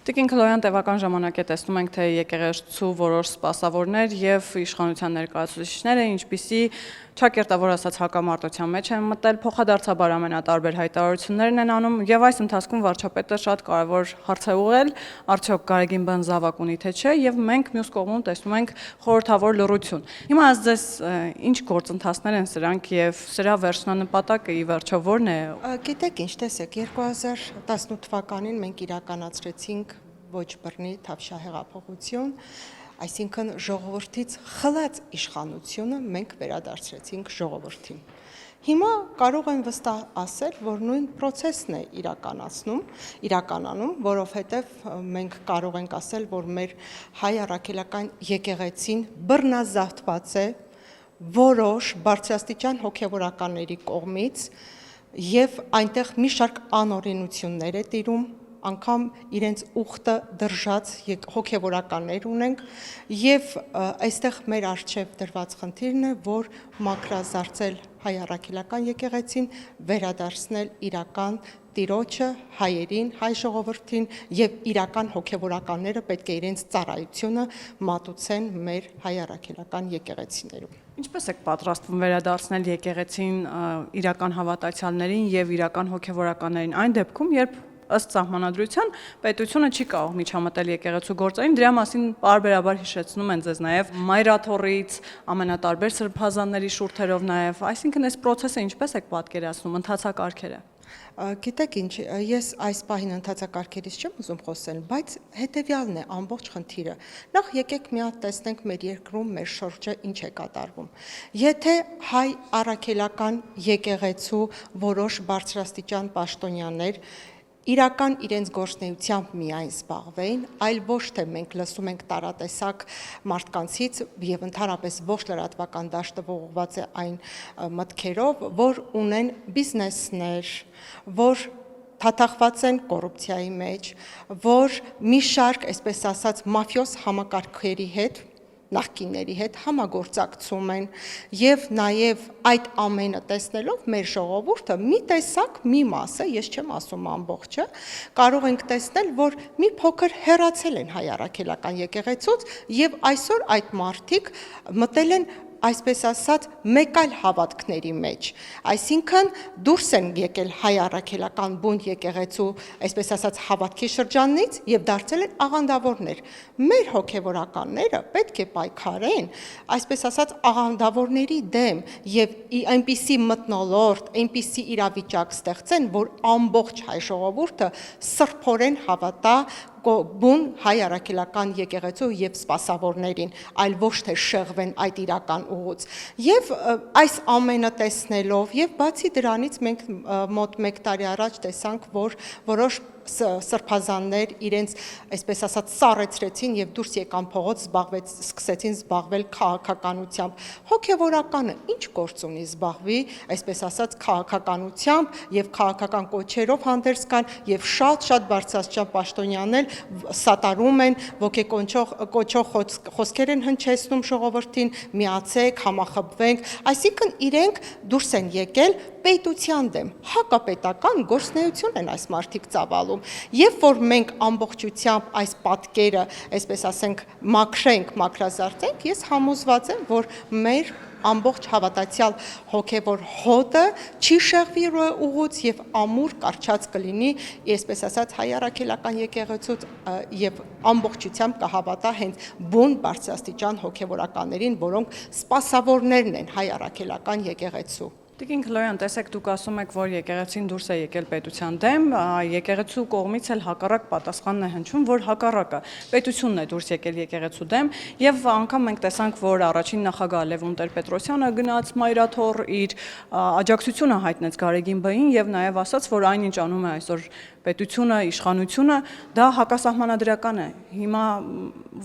Տիկին Քլոյան տևական ժամանակ է տեսնում ենք, թե եկեղեցու որոշ սպասավորներ եւ իշխանության ներկայացուցիչները, ինչպիսի ճակերտավոր ասած հակամարտության մեջ են մտել, փոխադարձաբար ամենատարբեր հայտարարություններն են անում եւ այս ընթացքում վարչապետը շատ կարեւոր հարց է ուղղել, արդյոք Գարեգին բն զավակ ունի թե չէ եւ մենք մյուս կողմում տեսնում ենք խորհրդավոր լռություն։ Հիմա ձեզ ինչ գործընթացներ են սրանք եւ սրա վերջնանպատակը ի վերջո ո՞րն է։ Գիտեք ինչ, տեսեք, 2018 թվականին մենք իրականացրեցինք ոչ բռնի Թավշյա հեղափոխություն, այսինքն ժողովրդից խլած իշխանությունը մենք վերադարձրեցինք ժողովրդին։ Հիմա կարող են վստահ ասել, որ նույն process-ն է իրականանում, որովհետև մենք կարող ենք ասել, որ մեր հայ առաքելական եկեղեցին բռնազավթված է որոշ բարձրաստիճան հոգևորականների կողմից եւ այնտեղ մի շարք անօրենություններ է տիրում, անգամ իրենց ուխտը դրժած հոգևորականներ ունենք եւ այստեղ մեր արժեվ դրված խնդիրն է, որ մաքրազարծել հայ առաքելական եկեղեցին, վերադարձնել իրական տիրոջը հայերին, հայ ժողովրդին եւ իրական հոգևորականները պետք է իրենց ծառայությունը մատուցեն մեր հայ առաքելական եկեղեցիներում։ Ինչպես եք պատրաստվում վերադարձնել եկեղեցին իրական հավատացյալներին եւ իրական հոգևորականներին այն դեպքում, երբ ըստ սահմանադրության պետությունը չի կարող միջամտել եկեղեցու գործերին, դրա մասին բարբերաբար հիշեցնում են ձեզ նաև մայրաթոռից, ամենատարբեր սրբազանների շուրթերով նաև, այսինքն այս process-ը ինչպես եք պատկերացնում, ընթացակարգերը։ Գիտեք ինչ, ես այս պահին ընթացակարգերից չեմ ուզում խոսել, բայց հետևյալն է ամբողջ խնդիրը։ Նախ եկեք մի հատ տեսնենք մեր երկրում, մեր շուրջը ինչ է կատարվում։ Եթե հայ առաքելական եկեղեցու որոշ բարձրաստիճան պաշտոնյաներ իրական իրենց գործնեությամբ միայն զբաղվեին, այլ ոչ թե մենք լսում ենք տարատեսակ մարդկանցից եւ ընդհանրապես ողջ լրատվական դաշտը ողողված է այն մտքերով, որ ունեն բիզնեսներ, որ թաթախված են կոռուպցիայի մեջ, որ մի շարք, այսպես ասած, մաֆիոզ համակարգերի հետ նախկինների հետ համագործակցում են եւ նաեւ այդ ամենը տեսնելով մեր ժողովուրդը մի տեսակ մի մասը, ես չեմ ասում ամբողջը, կարող ենք տեսնել, որ մի փոքր հեռացել են հայ առաքելական եկեղեցուց եւ այսօր այդ մարդիկ մտել են այսպես ասած մեկ այլ հավատքների մեջ, այսինքն դուրս են եկել հայ առաքելական բուն եկեղեցու, այսպես ասած հավատքի շրջանից եւ դարձել են աղանդավորներ։ Մեր հոգեվորականները պետք է պայքարեն, այսպես ասած աղանդավորների դեմ եւ այնպիսի մթնոլորտ, այնպիսի իրավիճակ ստեղծեն, որ ամբողջ հայ ժողովուրդը սրբորեն հավատա բուն հայ առաքելական եկեղեցու եւ սպասավորներին, այլ ոչ թե շեղվեն այդ իրական ուղուց։ Եվ այս ամենը տեսնելով եւ բացի դրանից մենք մոտ 1 տարի առաջ տեսանք, որ որոշ սրբազաններ իրենց, այսպես ասած, սառեցրեցին եւ դուրս եկան փողոց, սկսեցին զբաղվել քաղաքականությամբ։ Հոգեվորականը ինչ գործ ունի զբաղվի, այսպես ասած, քաղաքականությամբ եւ քաղաքական կոչերով հանդերձ կան եւ շատ բարձրաստիճան պաշտոնյաներ սատարում են, ոգեկոչող խոսքեր են հնչեցնում ժողովրդին, միացեք, համախմբվենք, այսինքն իրենք դուրս են եկել պետության դեմ, հակապետական գործունեություն են այս մարդիկ ծավալում։ Երբ որ մենք ամբողջությամբ այս պատկերը, այսպես ասենք, մաքրազարծենք, ես համոզված եմ, որ մեր ամբողջ հավատացյալ հոգևոր հոտը չի շեղվի ուղուց եւ ամուր կարճած կլինի, այսպես ասած, հայ առաքելական եկեղեցուց եւ ամբողջությամբ կհավատա հենց բուն բարձրաստիճան հոգևորականներին, որոնք սպասավորներն են հայ առաքելական եկեղեցու։ Տիկին Քլոյան, տեսեք, դուք ասում եք, որ եկեղեցին դուրս է եկել պետության դեմ, եկեղեցու կողմից էլ հակառակ պատասխանն է հնչում, որ հակառակը պետությունն է դուրս եկել եկեղեցու դեմ, եւ անգամ մենք տեսանք, որ առաջին նախագահ Լևոն Տեր-Պետրոսյանը գնաց մայրաթոռ, իր աջակցությունը հայտնեց Գարեգին բ-ին եւ նաեւ ասաց, որ այնինչ անում է այսօր պետությունը, իշխանությունը, դա հակասահմանադրական է։ Հիմա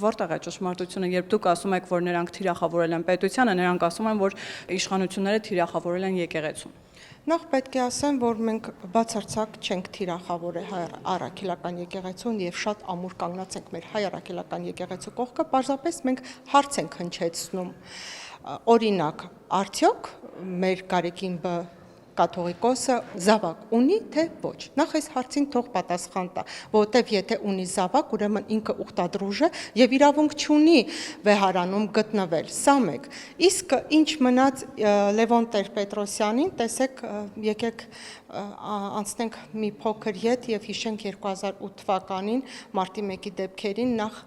որտեղ է ճշմարտությունը, երբ դուք ասում եք, որ նրանք թիրախավորել են պետությանը, նրանք ասում են, որ իշխանությունները թիրախավորել են եկեղեցուն։ Նախ պետք է ասեմ, որ մենք բացարձակ չենք թիրախավորել հայ առաքելական եկեղեցուն եւ շատ ամուր կանգնած ենք մեր հայ առաքելական եկեղեցու կողքը, պարզապես մենք հարց ենք հնչեցնում։ Օրինակ, արդյոք մեր Գարեգին կաթողիկոսը զավակ ունի, թե ոչ։ Նախ այս հարցին թող պատասխան տա, որովհետև եթե ունի զավակ, ուրեմն ինքը ուխտադրուժ է եւ իրավունք չունի վեհարանում գտնվել։ Սա մեկ։ Իսկ ինչ մնաց Լևոն Տեր-Պետրոսյանին, տեսեք, եկեք անցնենք մի փոքր ետ եւ հիշենք 2008 թվականին մարտի 1-ի դեպքերին նախ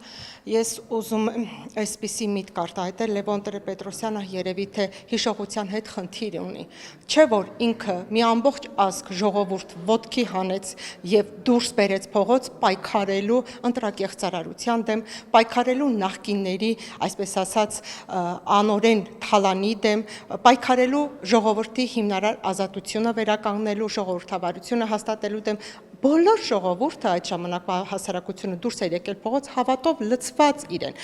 ես ուզում եմ այսպիսի միտք արտահայտել Լևոն Տեր-Պետրոսյանը երևի թե հիշողության հետ խնդիր ունի չէ որ ինքը մի ամբողջ ազգ ժողովուրդ ոտքի հանեց եւ դուրս բերեց փողոց պայքարելու ընտրակեղծարարության դեմ պայքարելու նախկինների այսպես ասած անօրեն թալանի դեմ պայքարելու ժողովրդի հիմնարար ազատությունը վերականգնելու ժողովրդավարությունը հաստատելու դեմ բոլոր ժողովուրդը այդ ժամանակվա հասարակությունը դուրս էր եկել փողոց հավատով լցված իրեն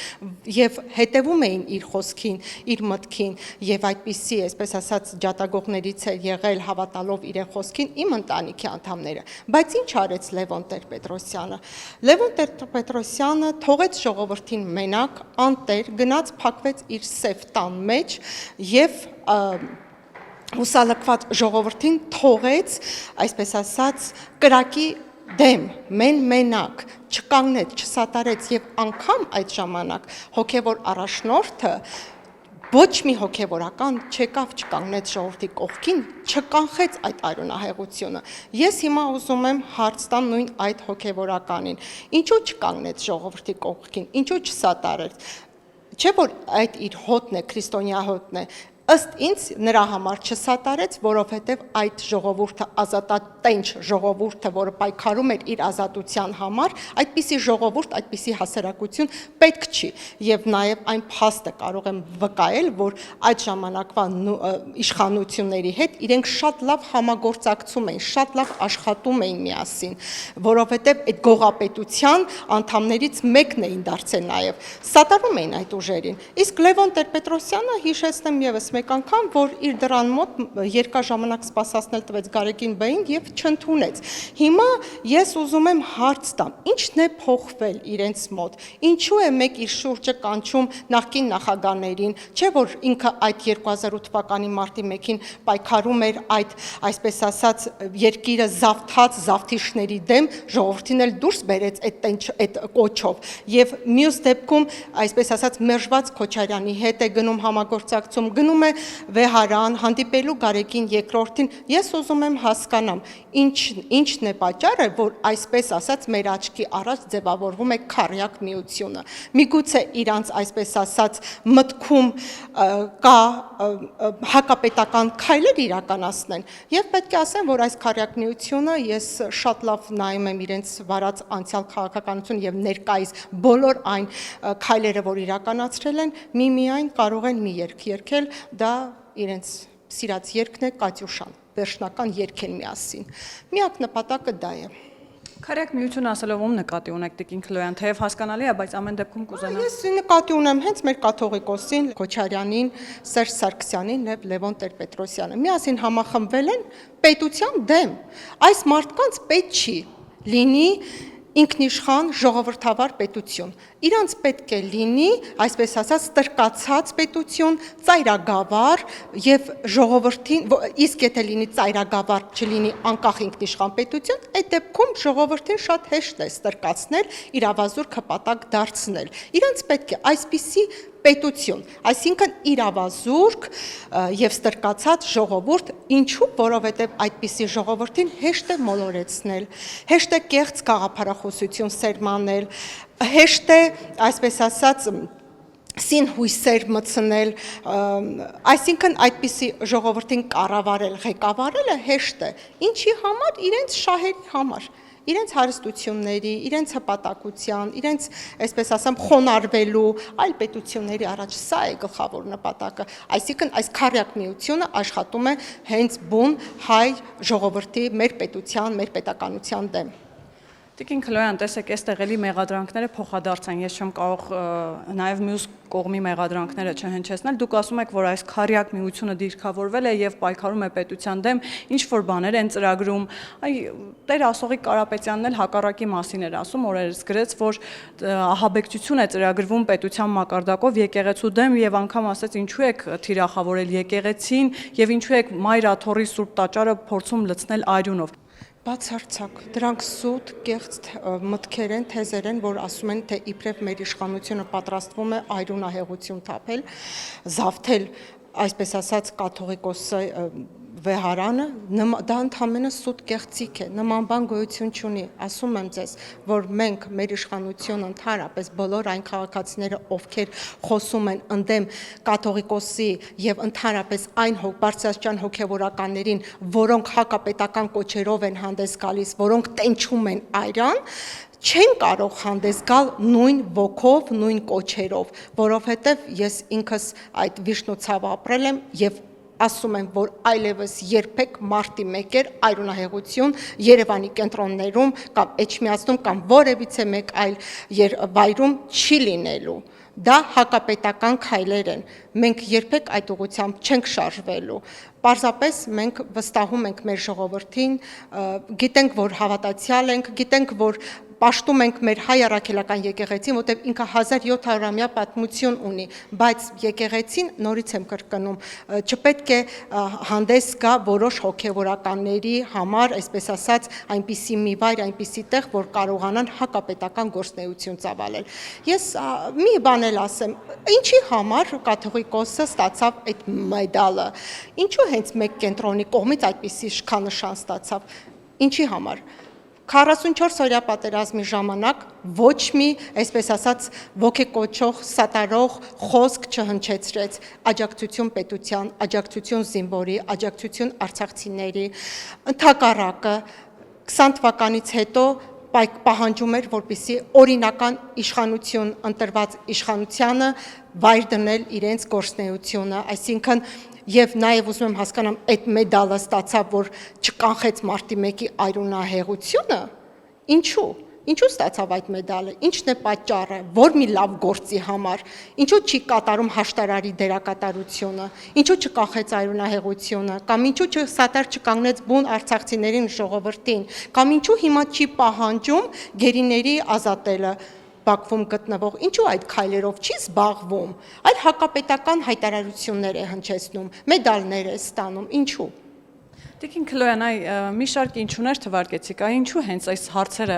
եւ հետեւում էին իր խոսքին, իր մտքին եւ այդպիսի, այսպես ասած, ջատագողներից է եղել հավատալով իրեն խոսքին իմ ընտանիքի անդամները, բայց ինչ արեց Լևոն Տեր-Պետրոսյանը։ Լևոն Տեր-Պետրոսյանը թողեց ժողովրդին մենակ, անտեր, գնաց փակվեց իր սև տան մեջ եւ հուսալքված ժողովրդին թողեց, այսպես ասած, կրակի դեմ, մենակ, չկանգնեց, չսատարեց եւ անգամ այդ ժամանակ հոգեվոր առաջնորդը ոչ մի հոգեվորական չեկավ չկանգնեց ժողովրդի կողքին, չկանխեց այդ արյունահեղությունը։ Ես հիմա ուզում եմ հարց տամ նույն այդ հոգեվորականին։ Ինչու չկանգնեց ժողովրդի կողքին, ինչու չսատարեց։ Չէ որ այդ իր հոտն է, քրիստոնյա հոտն է։ Ըստ ինձ նրա համար չսատարեց, որովհետև այդ ժողովուրդը ազատատենչ ժողովուրդը, որը պայքարում էր իր ազատության համար, այդպիսի ժողովուրդ, այդպիսի հասարակություն պետք չի։ Եվ նաև այն փաստը կարող եմ վկայել, որ այդ ժամանակվա իշխանությունների հետ իրենք շատ լավ համագործակցում էին, շատ լավ աշխատում էին միասին, որովհետև այդ գողապետության անդամներից մեկն էին դարձել նաև։ Սատարում էին այդ ուժերին։ Իսկ Լևոն Տեր-Պետրոսյանը հիշեցնեմ եւս մեկ անգամ, որ իր դրան մոտ երկար ժամանակ սպասացնել տվեց Գարեգին Բեին եւ չընդունեց։ Հիմա ես ուզում եմ հարց տամ, ի՞նչն է փոխվել իրենց մոտ։ Ինչու է մեկ իր շուրջը կանչում նախկին նախագահներին, չէ՞ որ ինքը այդ 2008 թվականի մարտի 1-ին պայքարում էր այդ, այսպես ասած, երկիրը զավթած զավթիչների դեմ, ժողովրդին էլ դուրս բերեց այդ կոչով։ Եվ մյուս դեպքում, այսպես ասած, մերժված Քոչարյանի հետ է գնում համագործակցում, գնում է վեհարան, հանդիպելու Գարեգին երկրորդին, ես ուզում եմ հասկանամ, ինչն է պատճառը, որ այսպես ասած մեր աչքի առաջ ձևավորվում է քարյակ միությունը։ Միգուցե իրանց այսպես ասած մտքում կա հակապետական քայլեր իրականացնեն, եւ պետք է ասեմ, որ այս քարյակ միությունը ես շատ լավ նայում եմ իրենց վարած անցյալ քաղաքականություն եւ ներկայիս բոլոր այն քայլերը, որ իրականացրել են, միայն կարող են մի երգ երգել, դա իրենց սիրած երգն է Կատյուշան, վերջնական երգ են միասին։ Միակ նպատակը դա է։ Քարյակ միություն ասելով ում նկատի ունեք Տիկին Քլոյան, թեև հասկանալի է, բայց ամեն դեպքում կուզենամ։ Ես նկատի ունեմ հենց մեր կաթողիկոսին, Քոչարյանին, Սերժ Սարգսյանին եւ Լևոն Տեր-Պետրոսյանը։ Միասին համախմբվել են պետության դեմ։ Այս մարդկանց պետք չի լինի ինքնիշխան ժողովրդավար պետություն։ Իրանց պետք է լինի, այսպես ասած, ստրկացած պետություն, ծայրագավառ եւ ժողովրդին, իսկ եթե լինի ծայրագավառ, չլինի անկախ ինքնիշխան պետություն, այդ դեպքում ժողովրդին շատ հեշտ է ստրկացնել, իրավազուրկ հպատակ դարձնել։ Իրանց պետք է այսպիսի պետություն, այսինքն իրավազուրկ եւ ստրկացած ժողովուրդ, ինչու, որովհետեւ այդպիսի ժողովրդին հեշտ է մոլորեցնել, հեշտ է կեղծ գաղափարախոսություն սերմանել, հեշտ է, այսպես ասած, սին հույսեր մտցնել, այսինքն այդպիսի ժողովրդին կառավարել, ղեկավարելը հեշտ է, ինչի համար, իրենց շահերի համար, իրենց հարստությունների, իրենց հպատակության, իրենց, այսպես ասեմ, խոնարհվելու, այլ պետությունների առաջ սա է գլխավոր նպատակը, այսինքն այս քարյակ միությունը աշխատում է հենց բուն հայ ժողովրդի մեր պետության, մեր պետականության դեմ։ Տիկին Քլոյան, տեսեք, այստեղ էլի մեղադրանքները փոխադարձ են, ես չեմ կարող նաև մյուս կողմի մեղադրանքները չհնչեցնել։ Դուք ասում եք, որ այս քարյակ միությունը դիրքավորվել է եւ պայքարում է պետության դեմ, ինչ որ բաներ են ծրագրում։ Այ Տեր Ասողիկ Կարապետյանն էլ հակառակի մասին էր ասում, օրերս գրեց, որ ահաբեկչություն է ծրագրվում պետության մակարդակով եկեղեցու դեմ եւ անգամ ասեց, ինչու եք թիրախավորել եկեղեցին եւ ինչու եք Մայր Աթոռի Սուրբ տաճարը փորձում լցնել արյունով։ Բացարձակ, դրանք սուտ, կեղծ մտքեր են, թեզեր են, որ ասում են, թե իբրև մեր իշխանությունը պատրաստվում է այրունահեղություն թափել, զավթել, այսպես ասած, կաթողիկոսի վեհարանը, դա ընդհանրապես սուտ կեղծիք է, նման բան գոյություն չունի։ Ասում եմ ձեզ, որ մենք մեր իշխանությունը ընդհանրապես բոլոր այն քաղաքացիները, ովքեր խոսում են ընդդեմ կաթողիկոսի եւ ընդհանրապես այն բարձրաստիճան հոգեվորականներին, որոնք հակապետական կոչերով են հանդես գալիս, որոնք տենչում են այրան, չեն կարող հանդես գալ նույն ոգով, նույն կոչերով, որովհետեւ ես ինքս այդ վիշնոցավը ապրել եմ եւ ասում եմ, որ այլևս երբեք մարտի 1 այրունահեղություն Երևանի կենտրոններում կամ Էջմիածնում կամ որևիցե մեկ այլ վայրում չի լինելու։ Դա հակապետական քայլեր են։ Մենք երբեք այդ ուղղությամբ չենք շարժվելու։ Պարզապես մենք վստահում ենք մեր ժողովրդին, գիտենք, որ հավատացյալ ենք, գիտենք, որ պաշտում ենք մեր հայ առաքելական եկեղեցին, որտեղ ինքը 1700-ամյա պատմություն ունի, բայց եկեղեցին, նորից եմ կրկնում, չպետք է հանդես գա որոշ հոգևորականների համար, այսպես ասած, այնպիսի մի վայր, այնպիսի տեղ, որ կարողանան հակապետական գործունեություն ծավալել։ Ես մի բան էլ ասեմ, ինչի համար կաթողիկոսը ստացավ այդ մեդալը, ինչու հենց մեկ կենտրոնի կողմից այդպիսի շքանշան ստացավ, ինչի համար։ 44-օրյա պատերազմի ժամանակ ոչ մի, այսպես ասած, ոգեկոչող, սատարող խոսք չհնչեցրեց աջակցություն պետության, աջակցություն զինվորի, աջակցություն արցախցիների, ընդհակառակը 20 թվականից հետո պահանջում էր, որպեսզի օրինական իշխանություն ընտրված իշխանությանը վայր դնել իրենց գործունեությունը, այսինքն եւ նաեւ ուզում եմ հասկանամ այդ մեդալը ստացավ, որ չկանխեց մարտի 1-ի այրունահեղությունը, ինչու ստացավ այդ մեդալը, ինչն է պատճառը, որ մի լավ գործի համար, ինչու չի կատարում հաշտարարի դերակատարությունը, ինչու չկանխեց այրունահեղությունը, կամ ինչու սատար չկանգնեց բուն արցախցիներին ժողովրդին, կամ ինչու հիմա չի պահանջում գերիների ազատելը Բաքվում գտնվող, ինչու այդ քայլերով չի զբաղվում, այլ հակապետական հայտարարություններ է հնչեցնում, մեդալներ է ստանում, ինչու։ Տիկին Քլոյան, մի շարք ինչուներ թվարկեցիք, ինչու հենց այս հարցերը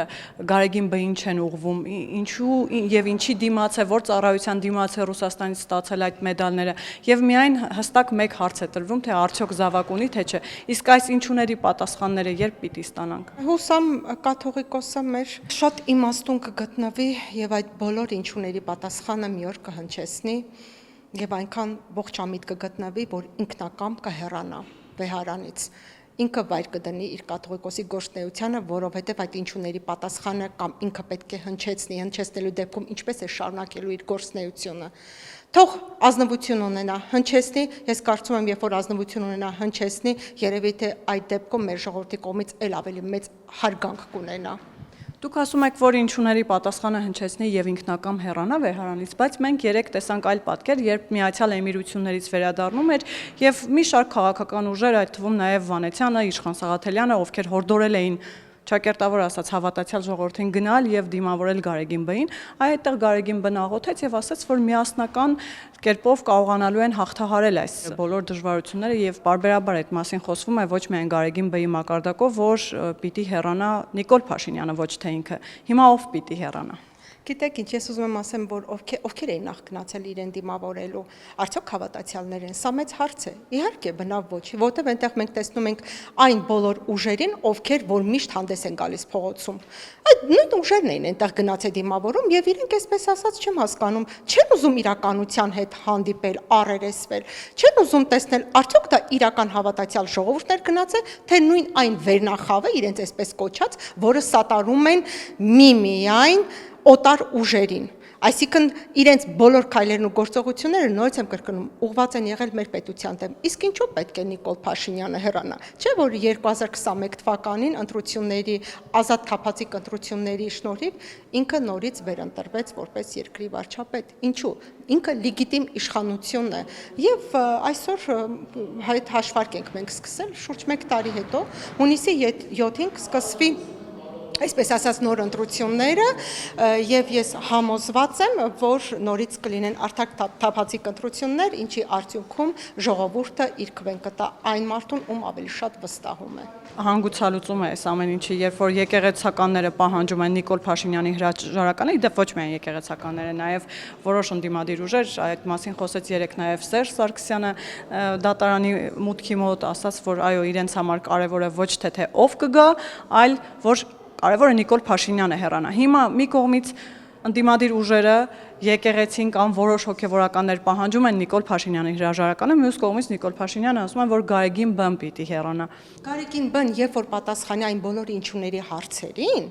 Գարեգին Բ-ին չեն ուղղվում, ինչու եւ ինչի դիմաց է, որ ծառայության դիմաց է Ռուսաստանից ստացել այդ մեդալները, եւ միայն հստակ մեկ հարց է տրվում, թե արդյոք զավակ ունի, թե չէ։ Իսկ այս ինչուների պատասխանները երբ պիտի ստանանք։ Հուսամ կաթողիկոսը մեր շատ իմաստուն կգտնվի եւ այդ բոլոր ինչուների պատասխանը մի օր կհնչեցնի եւ այնքան ողջամիտ կգտնվի, որ ինքնակամ կհեռանա վեհարանից, ինքը վայր կդնի իր կաթողիկոսի գործունեությանը, որովհետև այդ ինչուների պատասխանը կամ ինքը պետք է հնչեցնելու դեպքում ինչպես է շարունակելու իր գործունեությունը։ Թող ազնվություն ունենա, հնչեցնի, ես կարծում եմ, երբ որ ազնվություն ունենա, հնչեցնի, երևի թե այդ դեպքում մեր ժողովրդի կողմից էլ ավելի մեծ հարգանք կունենա։ Դուք ասում եք, որ ինչուների պատասխանը հնչեցնի եւ ինքնակամ հեռանա վեհարանից, բայց մենք երեք տեսանք այլ պատկեր, երբ Միացյալ Էմիրություններից վերադառնում էր եւ մի շարք քաղաքական ուժեր, այդ թվում նաեւ Վանեցյանը, Իշխան Սաղաթելյանը, ովքեր հորդորել էին ճակերտավոր ասած հավատացյալ ժողովրդին գնալ եւ դիմավորել Գարեգին Բ-ին, այդտեղ Գարեգին Բ-ն աղոթեց եւ ասաց, որ միասնական կերպով կարողանալու են հաղթահարել այս բոլոր դժվարությունները եւ բարբերաբար այդ մասին խոսվում է ոչ միայն Գարեգին Բ-ի մակարդակով, որ պիտի հեռանա Նիկոլ Փաշինյանը, ոչ թե ինքը։ Հիմա ով պիտի հեռանա։ Գիտեք ինչ, ես ուզում եմ ասեմ, որ ովքեր էին նախ գնացել իրեն դիմավորելու, արդյոք հավատացյալներ են, սա մեծ հարց է։ Իհարկե, բնավ ոչ, որտեղ այնտեղ մենք տեսնում ենք այն բոլոր ուժերին, ովքեր որ միշտ հանդես են գալիս փողոցում։ Այդ նույն ուժերն էին այնտեղ գնացել դիմավորում եւ իրենք այսպես ասած չեմ հասկանում, չեն ուզում իրականության հետ հանդիպել, առերեսվել, չեն ուզում տեսնել, արդյոք դա իրական հավատացյալ ժողովուրդներ գնացել, թե նույն այն վերնախավը իրենց այսպես կոչած, որը սատարում են միմիայն օտար ուժերին։ Այսինքն իրենց բոլոր քայլերն ու գործողությունները նորից եմ կրկնում, ուղղված են եղել մեր պետության դեմ։ Իսկ ինչու պետք է Նիկոլ Փաշինյանը հեռանա։ Չէ՞ որ 2021 թվականին ընտրությունների ազատ թափածիկ ընտրությունների շնորհիվ ինքը նորից վերընտրվեց որպես երկրի վարչապետ։ Ինչու։ Ինքը լեգիտիմ իշխանություն է եւ այսօր այդ հաշվարկ ենք մենք սկսել շուրջ 1 տարի հետո հունիսի 7-ին կսկսվի այսպես ասած նոր ընտրությունները եւ ես համոզված եմ, որ նորից կլինեն արդար թափածիկ ընտրություններ, ինչի արդյունքում ժողովուրդը իր քվեն կտա այն մարդուն, ում ավելի շատ վստահում է։ Հանգուցալուծում է այս ամեն ինչը, երբ որ եկեղեցականները պահանջում են Նիկոլ Փաշինյանի հրաժարականը, իդեպ ոչ միայն եկեղեցականները, նաև որոշ ընդդիմադիր ուժեր, այդ մասին խոսեց երեք նաև Սերժ Սարգսյանը դատարանի մուտքի մոտ, ասաց, որ այո, իրենց համար կարևոր է ոչ թե ով կգա, այլ որ կարևորը Նիկոլ Փաշինյանը հեռանա։ Հիմա մի կողմից ընդդիմադիր ուժերը եկեղեցին կամ որոշ հոգևորականներ պահանջում են Նիկոլ Փաշինյանի հրաժարականը, մյուս կողմից Նիկոլ Փաշինյանը ասում է, որ Գարեգին Բ-ն պիտի հեռանա։ Գարեգին Բ-ն, երբ որ պատասխանի այն բոլոր ինչուների հարցերին,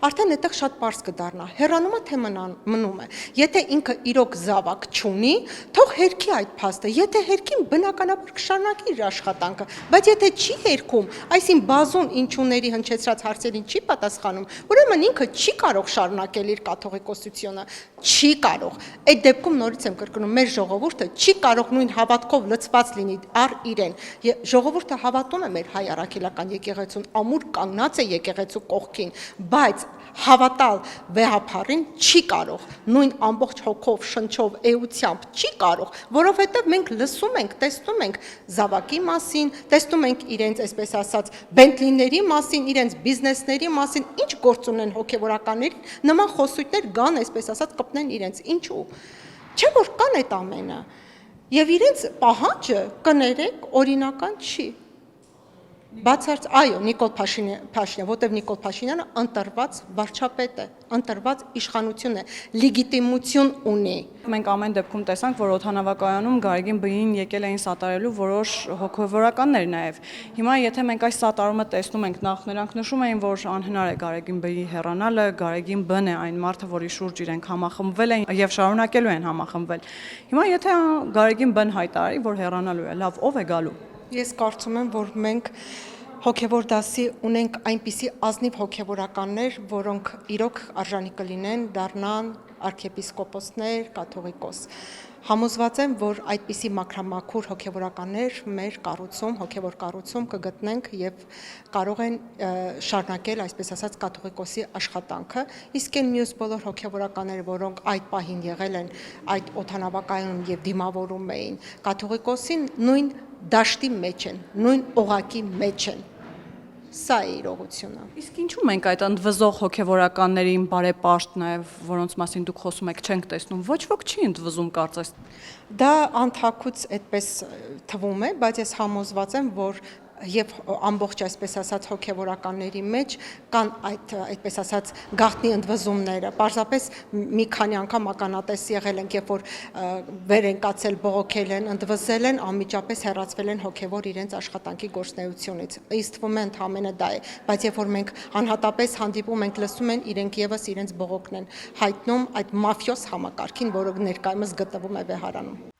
արդեն այդտեղ շատ པարզ կդառնա։ Հեռանումը թե մնում է։ Եթե ինքը իրոք զավակ չունի, թող հերքի այդ փաստը։ Եթե հերքին, բնականաբար կշարունակի իր աշխատանքը, բայց եթե չի հերքում, այսին բազում ինչուների հնչեցրած հարցերին չի պատասխանում, ուրեմն ինքը չի կարող շարունակել իր կաթողիկոսությունը, չի կարող։ Այդ դեպքում նորից եմ կրկնում, մեր ժողովուրդը չի կարող նույն հավատքով լցված լինի առ իրեն։ Ժողովուրդը հավատում է մեր հայ առաքելական եկեղեցուն, ամուր կանգնած է եկեղեցու կողքին, բայց հավատալ վեհափառին չի կարող, նույն ամբողջ հոգով, շնչով, էությամբ չի կարող, որովհետև մենք լսում ենք, տեսնում ենք զավակի մասին, տեսնում ենք իրենց, այսպես ասած, բենթլիների մասին, իրենց բիզնեսների մասին, ինչ գործ ունեն հոգևորականների, նման խոսույթներ գան, այսպես ասած, կպնեն իրենց, ինչու։ Չէ՞ որ կան այդ ամենը։ Եվ իրենց պահանջը կներեք օրինական չի։ Բացարձ, այո, Նիկոլ Փաշինյան, որտեվ Նիկոլ Փաշինյանը ընտրված վարչապետ է, ընտրված իշխանություն է, լեգիտիմություն ունի։ Մենք ամեն դեպքում տեսանք, որ օդանավակայանում Գարեգին Բ-ին եկել էին սատարելու որոշ հոգևորականներ նաև։ Հիմա եթե մենք այս սատարումը տեսնում ենք, նախ նրանք նշում էին, որ անհնար է Գարեգին Բ-ի հեռանալը, Գարեգին Բ-ն է այն մարդը, որի շուրջ իրենք համախմբվել են եւ շարունակելու են համախմբվել։ Հիմա եթե Գարեգին Բ-ն հայտարարի, որ հեռանալու է, լավ, ով է գալու։ Ես կարծում եմ, որ մենք հոգևոր դասի ունենք այնպիսի ազնիվ հոգևորականներ, որոնք իրոք արժանի կլինեն դառնան arczepiskopos-ներ, կաթողիկոս։ Համոզված եմ, որ այդպիսի մաքրամաքուր հոգևորականներ մեր կառուցում, հոգևոր կառուցում կգտնենք եւ կարող են շարունակել, այսպես ասած, կաթողիկոսի աշխատանքը, իսկ այն մյուս բոլոր հոգևորականները, որոնք այդ պահին եղել են այդ օդանավակայանում եւ դիմավորում էին կաթողիկոսին, նույն դաշտի մեջ են, նույն օղակի մեջ են։ Սա է իրողությունը։ Իսկ ինչու մենք այդ ընդվզող հոգևորականներին բարեպաշտ նաև որոնց մասին դուք խոսում եք չենք տեսնում, ոչ ոք չի ընդվզում կարծես։ Դա անթաքուց այդպես թվում է, բայց ես համոզված եմ, որ եւ ամբողջ այսպես ասած հոգեվորականների մեջ կան այդպես ասած գաղտնի ընդվզումները։ Պարզապես մի քանի անգամ ականատես եղել ենք, երբ որ վեր են կացել, բողոքել են, ընդվզել են, անմիջապես հեռացվել են հոգևոր իրենց աշխատանքի գործունեությունից։ Ինձ թվում է ընդհանրապես դա է, բայց երբ որ մենք անհատապես հանդիպում ենք, լսում են, իրենք եւս իրենց բողոքն են հայտնում այդ մաֆիոս համակարգին, որը ներկայումս գտնվում է Վեհարանում։